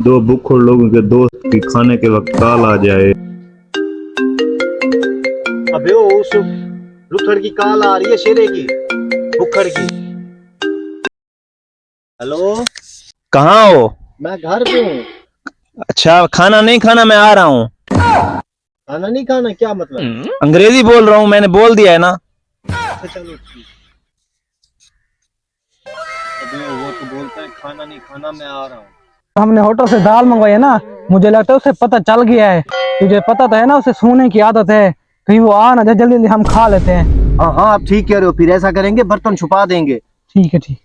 दो भूखे लोगों के दोस्त की खाने के वक्त काल आ जाए। अबे उस लुथड़ की काल आ रही है, शेरे की, भुक्खड़ की। हेलो, कहाँ हो? मैं घर पे हूँ। अच्छा, खाना नहीं खाना, मैं आ रहा हूँ। खाना नहीं खाना क्या मतलब? अंग्रेजी बोल रहा हूँ, मैंने बोल दिया है ना। अच्छा चलो ठीक। अबे वो तो बोलता है खाना नहीं खाना, मैं आ रहा हूँ। हमने होटल से दाल मंगवाई है ना, मुझे लगता है उसे पता चल गया है। तुझे पता तो है ना, उसे सोने की आदत है। कहीं वो आ ना जाए, जल्दी जल्दी हम खा लेते हैं। हाँ हाँ, आप ठीक कह रहे हो। फिर ऐसा करेंगे, बर्तन छुपा देंगे। ठीक है ठीक।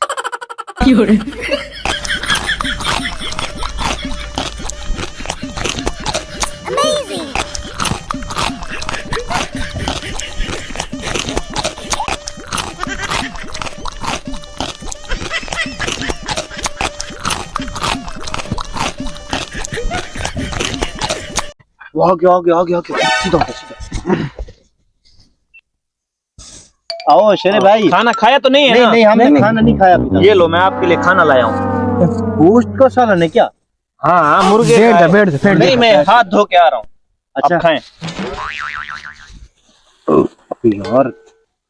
वो आ गया। सीधा सीधा। आओ शेरे भाई। खाना खाया तो नहीं है नहीं ना? नहीं, हमने नहीं, खाना नहीं खाया अभी तक। ये लो, मैं आपके लिए खाना लाया हूँ। गोश्त का सालन है क्या? हाँ हाँ, मुर्गे बैठ का जा है। बैठ जा बैठ नहीं, जा। मैं हाथ धो के आ रहा हूँ। अच्छा। अब खाएं। यार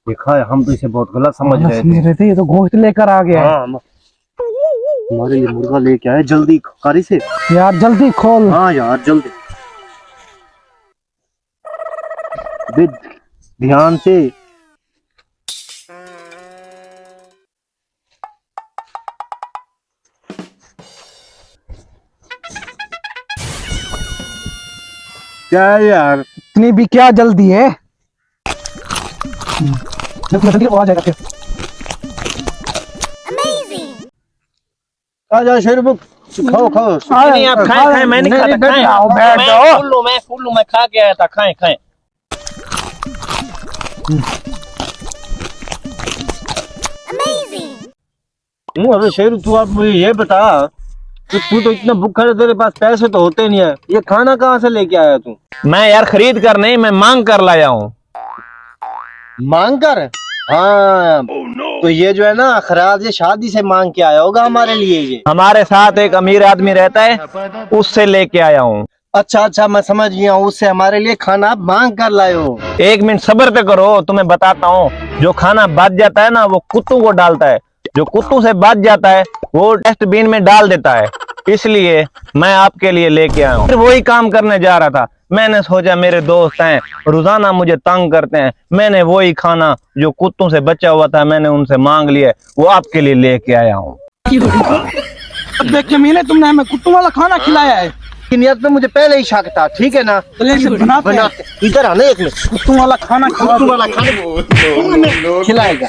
देखा है, हम तो इसे बहुत गलत समझ खाना रहे समझ थे। रहे थे, ये तो गोश्त लेकर आ गया है। हाँ, हमारे लिए मुर्गा लेके आए, जल्दी कारी से। यार जल्दी खोल। हाँ यार जल्दी। अबे ध्यान से। क्या है यार? इतनी भी क्या जल्दी है? जल्दी वो आ जाएगा फिर। आ जाओ शेर बुक, खाओ खाओ। नहीं, आप खाएं खाएं, मैं नहीं खाता। बैठ खाएं। जाओ, बैठ मैं जाओ। फूल लूं, मैं खा के आया था। खाएं खाएं। अबे शेर, तू आप मुझे ये बता कि तू तो इतना भूखा है, तेरे पास पैसे तो होते नहीं है, ये खाना कहाँ से लेके आया तू? मैं यार खरीद कर नहीं, मैं मांग कर लाया हूँ। मांग कर? हाँ तो ये जो है ना खराज, ये शादी से मांग के आया होगा हमारे लिए ये। हमारे साथ एक अमीर आदमी रहता है, उससे लेके आया हूँ। अच्छा, मैं समझ गया हूँ, उससे हमारे लिए खाना आप मांग कर लाए हो। एक मिनट सब्र तो करो, तुम्हें बताता हूँ। जो खाना बच जाता है ना, वो कुत्तों को डालता है। जो कुत्तों से बच जाता है, वो डस्टबिन में डाल देता है। इसलिए मैं आपके लिए लेके आया हूँ। फिर वही काम करने जा रहा था। मैंने सोचा मेरे दोस्त हैं, रोजाना मुझे तंग करते हैं, मैंने वही खाना जो कुत्तों से बचा हुआ था, मैंने उनसे मांग लिया, वो आपके लिए लेके आया हूँ। देख के मीने, तुमने हमें कुत्तों वाला खाना खिलाया है। की नियत में मुझे पहले ही शक था, ठीक है ना? चलिए इसे बनाते हैं। इधर आना एक मिनट। कुत्तों वाला खाना कुत्तों वाला खाना खिलाएगा।